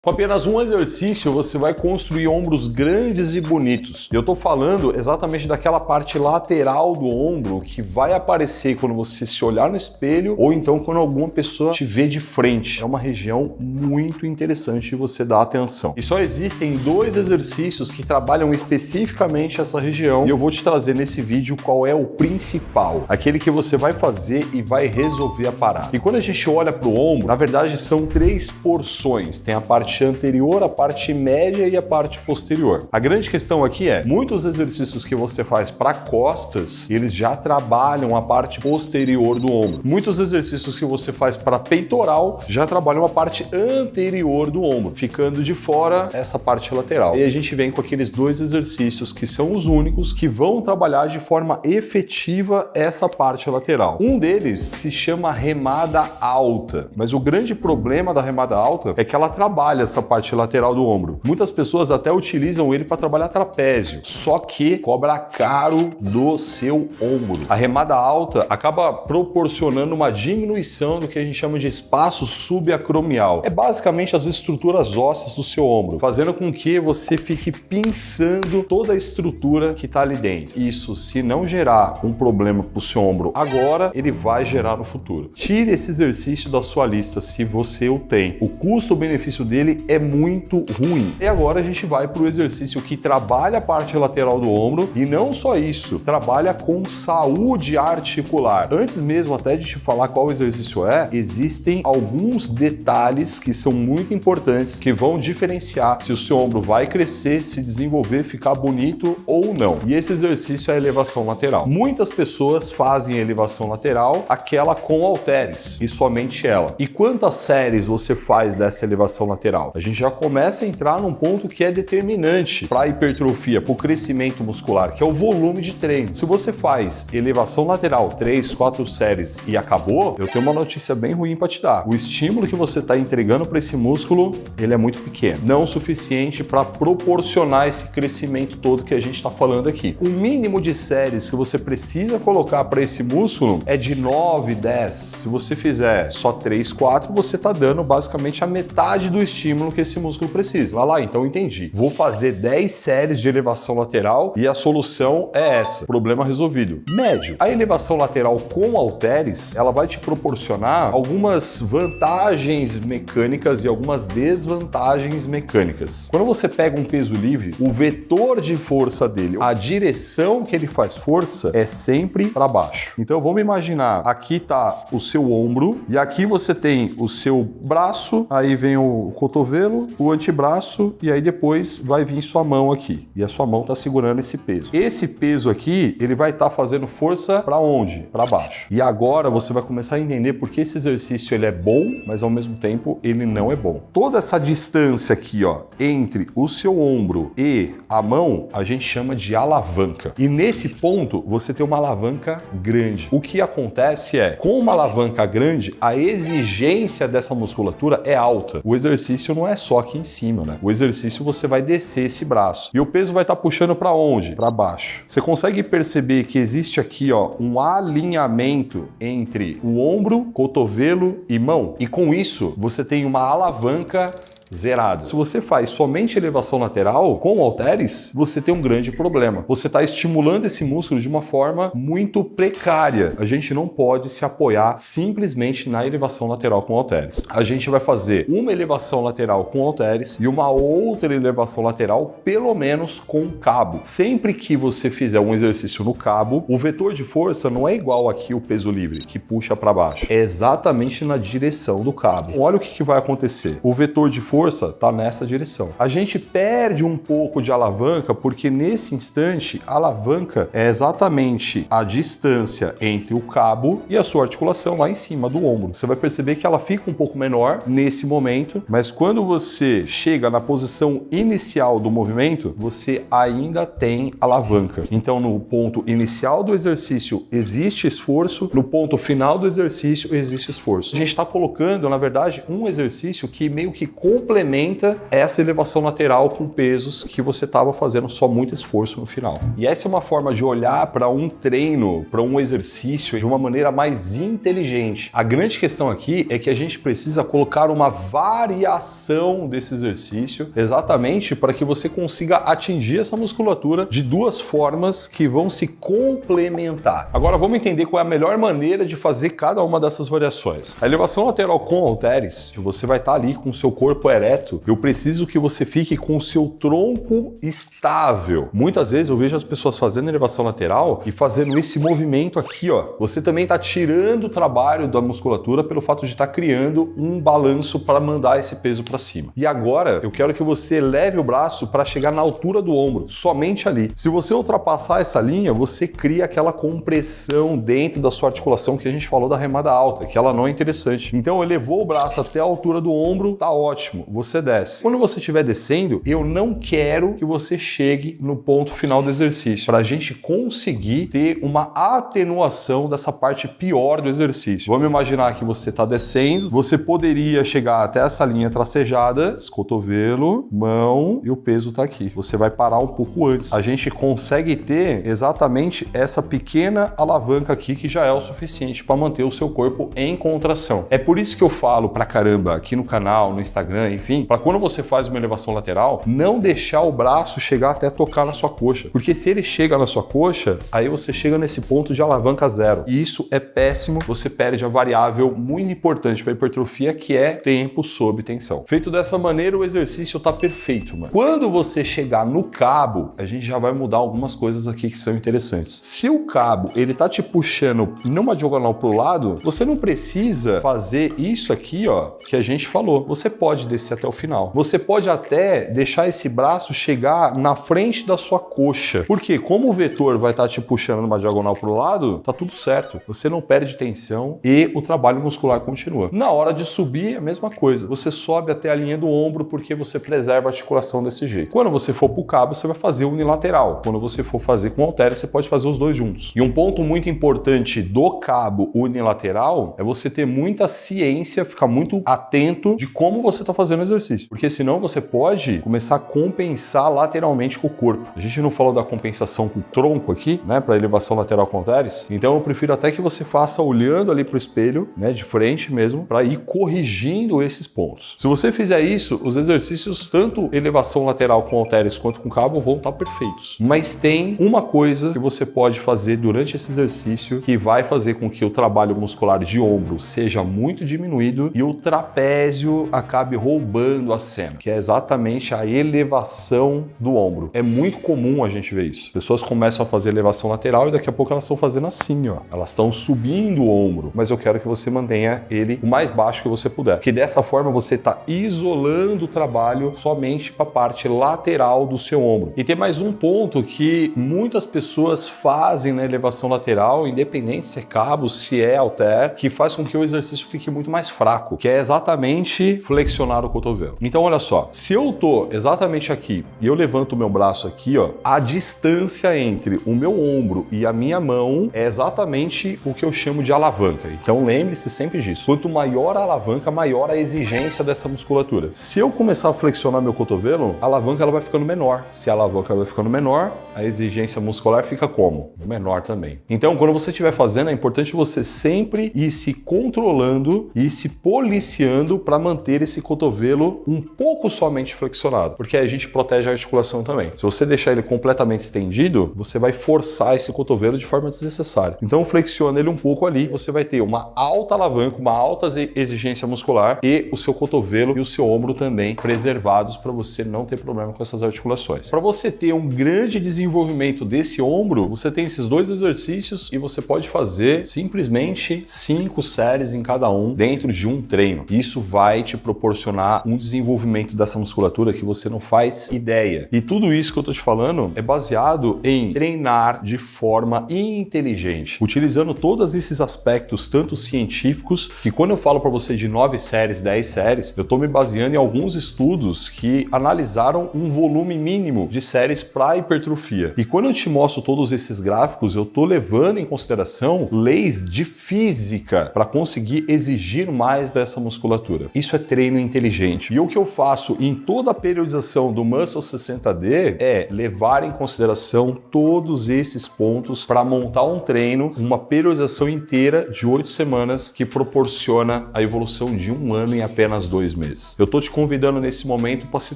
Com apenas um exercício, você vai construir ombros grandes e bonitos. Eu estou falando exatamente daquela parte lateral do ombro que vai aparecer quando você se olhar no espelho ou então quando alguma pessoa te vê de frente. É uma região muito interessante de você dar atenção. E só existem dois exercícios que trabalham especificamente essa região e eu vou te trazer nesse vídeo qual é o principal, aquele que você vai fazer e vai resolver a parada. E quando a gente olha para o ombro, na verdade são três porções. Tem a parte anterior, a parte média e a parte posterior. A grande questão aqui é, muitos exercícios que você faz para costas, eles já trabalham a parte posterior do ombro. Muitos exercícios que você faz para peitoral já trabalham a parte anterior do ombro, ficando de fora essa parte lateral. E a gente vem com aqueles dois exercícios que são os únicos que vão trabalhar de forma efetiva essa parte lateral. Um deles se chama remada alta, mas o grande problema da remada alta é que ela trabalha essa parte lateral do ombro. Muitas pessoas até utilizam ele para trabalhar trapézio, só que cobra caro do seu ombro. A remada alta acaba proporcionando uma diminuição do que a gente chama de espaço subacromial. É basicamente as estruturas ósseas do seu ombro, fazendo com que você fique pinçando toda a estrutura que está ali dentro. Isso, se não gerar um problema para o seu ombro agora, ele vai gerar no futuro. Tire esse exercício da sua lista se você o tem. O custo-benefício dele é muito ruim. E agora a gente vai para o exercício que trabalha a parte lateral do ombro e não só isso, trabalha com saúde articular. Antes mesmo até de te falar qual exercício é, existem alguns detalhes que são muito importantes que vão diferenciar se o seu ombro vai crescer, se desenvolver, ficar bonito ou não. E esse exercício é a elevação lateral. Muitas pessoas fazem a elevação lateral, aquela com halteres, e somente ela. E quantas séries você faz dessa elevação lateral? A gente já começa a entrar num ponto que é determinante para a hipertrofia, para o crescimento muscular, que é o volume de treino. Se você faz elevação lateral 3, 4 séries e acabou, eu tenho uma notícia bem ruim para te dar. O estímulo que você está entregando para esse músculo, ele é muito pequeno. Não o suficiente para proporcionar esse crescimento todo que a gente está falando aqui. O mínimo de séries que você precisa colocar para esse músculo é de 9, 10. Se você fizer só 3, 4, você está dando basicamente a metade do estímulo que esse músculo precisa. Vai lá, então entendi. Vou fazer 10 séries de elevação lateral e a solução é essa. Problema resolvido. Médio. A elevação lateral com halteres, ela vai te proporcionar algumas vantagens mecânicas e algumas desvantagens mecânicas. Quando você pega um peso livre, o vetor de força dele, a direção que ele faz força é sempre para baixo. Então vamos imaginar, aqui está o seu ombro e aqui você tem o seu braço, aí vem o cotovelo, o antebraço e aí depois vai vir sua mão aqui. E a sua mão está segurando esse peso. Esse peso aqui, ele vai estar fazendo força para onde? Para baixo. E agora você vai começar a entender por que esse exercício ele é bom, mas ao mesmo tempo ele não é bom. Toda essa distância aqui, ó, entre o seu ombro e a mão, a gente chama de alavanca. E nesse ponto, você tem uma alavanca grande. O que acontece é, com uma alavanca grande, a exigência dessa musculatura é alta. O exercício não é só aqui em cima, né? O exercício você vai descer esse braço. E o peso vai estar puxando para onde? Para baixo. Você consegue perceber que existe aqui, ó, um alinhamento entre o ombro, cotovelo e mão? E com isso, você tem uma alavanca zerado. Se você faz somente elevação lateral com halteres, você tem um grande problema. Você está estimulando esse músculo de uma forma muito precária. A gente não pode se apoiar simplesmente na elevação lateral com halteres. A gente vai fazer uma elevação lateral com halteres e uma outra elevação lateral, pelo menos com cabo. Sempre que você fizer um exercício no cabo, o vetor de força não é igual aqui o peso livre, que puxa para baixo. É exatamente na direção do cabo. Olha o que vai acontecer. O vetor de força está nessa direção. A gente perde um pouco de alavanca porque nesse instante a alavanca é exatamente a distância entre o cabo e a sua articulação lá em cima do ombro. Você vai perceber que ela fica um pouco menor nesse momento, mas quando você chega na posição inicial do movimento, você ainda tem alavanca. Então no ponto inicial do exercício existe esforço, no ponto final do exercício existe esforço. A gente está colocando, na verdade, um exercício que meio que complementa complementa essa elevação lateral com pesos que você estava fazendo só muito esforço no final. E essa é uma forma de olhar para um treino, para um exercício de uma maneira mais inteligente. A grande questão aqui é que a gente precisa colocar uma variação desse exercício exatamente para que você consiga atingir essa musculatura de duas formas que vão se complementar. Agora vamos entender qual é a melhor maneira de fazer cada uma dessas variações. A elevação lateral com halteres, você vai estar ali com o seu corpo ereto, eu preciso que você fique com o seu tronco estável. Muitas vezes eu vejo as pessoas fazendo elevação lateral e fazendo esse movimento aqui, ó. Você também está tirando o trabalho da musculatura pelo fato de estar criando um balanço para mandar esse peso para cima. E agora eu quero que você leve o braço para chegar na altura do ombro, somente ali. Se você ultrapassar essa linha, você cria aquela compressão dentro da sua articulação que a gente falou da remada alta, que ela não é interessante. Então elevou o braço até a altura do ombro, tá ótimo, você desce. Quando você estiver descendo, eu não quero que você chegue no ponto final do exercício, para a gente conseguir ter uma atenuação dessa parte pior do exercício. Vamos imaginar que você está descendo, você poderia chegar até essa linha tracejada, esse cotovelo, mão e o peso está aqui. Você vai parar um pouco antes. A gente consegue ter exatamente essa pequena alavanca aqui que já é o suficiente para manter o seu corpo em contração. É por isso que eu falo pra caramba aqui no canal, no Instagram, enfim, para quando você faz uma elevação lateral, não deixar o braço chegar até tocar na sua coxa. Porque se ele chega na sua coxa, aí você chega nesse ponto de alavanca zero. E isso é péssimo, você perde a variável muito importante para hipertrofia, que é tempo sob tensão. Feito dessa maneira, o exercício tá perfeito, mano. Quando você chegar no cabo, a gente já vai mudar algumas coisas aqui que são interessantes. Se o cabo, ele tá te puxando numa diagonal pro lado, você não precisa fazer isso aqui, ó, que a gente falou. Você pode descer até o final. Você pode até deixar esse braço chegar na frente da sua coxa. Porque como o vetor vai estar te puxando numa diagonal pro lado, tá tudo certo. Você não perde tensão e o trabalho muscular continua. Na hora de subir, a mesma coisa. Você sobe até a linha do ombro porque você preserva a articulação desse jeito. Quando você for pro cabo, você vai fazer unilateral. Quando você for fazer com halter, você pode fazer os dois juntos. E um ponto muito importante do cabo unilateral é você ter muita ciência, ficar muito atento de como você está fazendo o exercício. Porque senão você pode começar a compensar lateralmente com o corpo. A gente não falou da compensação com o tronco aqui, né, para elevação lateral com halteres. Então eu prefiro até que você faça olhando ali para o espelho, né, de frente mesmo, para ir corrigindo esses pontos. Se você fizer isso, os exercícios, tanto elevação lateral com halteres quanto com cabo, vão estar perfeitos. Mas tem uma coisa que você pode fazer durante esse exercício que vai fazer com que o trabalho muscular de ombro seja muito diminuído e o trapézio acabe roubando a cena, que é exatamente a elevação do ombro. É muito comum a gente ver isso. Pessoas começam a fazer elevação lateral e daqui a pouco elas estão fazendo assim, ó. Elas estão subindo o ombro, mas eu quero que você mantenha ele o mais baixo que você puder, porque dessa forma você está isolando o trabalho somente para a parte lateral do seu ombro. E tem mais um ponto que muitas pessoas fazem na elevação lateral, independente se é cabo, se é halter, que faz com que o exercício fique muito mais fraco, que é exatamente flexionar o cotovelo. Então olha só, se eu tô exatamente aqui e eu levanto o meu braço aqui, ó, a distância entre o meu ombro e a minha mão é exatamente o que eu chamo de alavanca. Então lembre-se sempre disso. Quanto maior a alavanca, maior a exigência dessa musculatura. Se eu começar a flexionar meu cotovelo, a alavanca ela vai ficando menor. Se a alavanca vai ficando menor, a exigência muscular fica como? Menor também. Então, quando você estiver fazendo, é importante você sempre ir se controlando e se policiando para manter esse cotovelo um pouco somente flexionado, porque aí a gente protege a articulação também. Se você deixar ele completamente estendido, você vai forçar esse cotovelo de forma desnecessária. Então, flexiona ele um pouco ali, você vai ter uma alta alavanca, uma alta exigência muscular e o seu cotovelo e o seu ombro também preservados para você não ter problema com essas articulações. Para você ter um grande desenvolvimento desse ombro, você tem esses dois exercícios e você pode fazer simplesmente 5 séries em cada um dentro de um treino. Isso vai te proporcionar um desenvolvimento dessa musculatura que você não faz ideia. E tudo isso que eu tô te falando é baseado em treinar de forma inteligente, utilizando todos esses aspectos, tanto científicos, que quando eu falo para você de 9 séries, 10 séries, eu tô me baseando em alguns estudos que analisaram um volume mínimo de séries para hipertrofia. E quando eu te mostro todos esses gráficos, eu tô levando em consideração leis de física para conseguir exigir mais dessa musculatura. Isso é treino inteligente. inteligente. E o que eu faço em toda a periodização do Muscle 60D é levar em consideração todos esses pontos para montar um treino, uma periodização inteira de 8 semanas que proporciona a evolução de 1 ano em apenas 2 meses. Eu estou te convidando nesse momento para se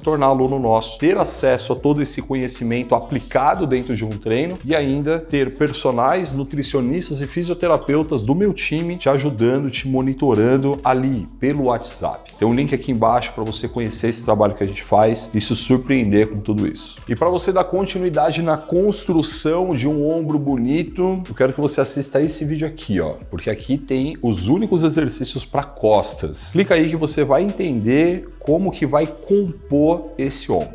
tornar aluno nosso, ter acesso a todo esse conhecimento aplicado dentro de um treino e ainda ter personagens, nutricionistas e fisioterapeutas do meu time te ajudando, te monitorando ali pelo WhatsApp. Tem um link aqui embaixo para você conhecer esse trabalho que a gente faz e se surpreender com tudo isso. E para você dar continuidade na construção de um ombro bonito, eu quero que você assista esse vídeo aqui, ó, porque aqui tem os únicos exercícios para costas. Clica aí que você vai entender como que vai compor esse ombro.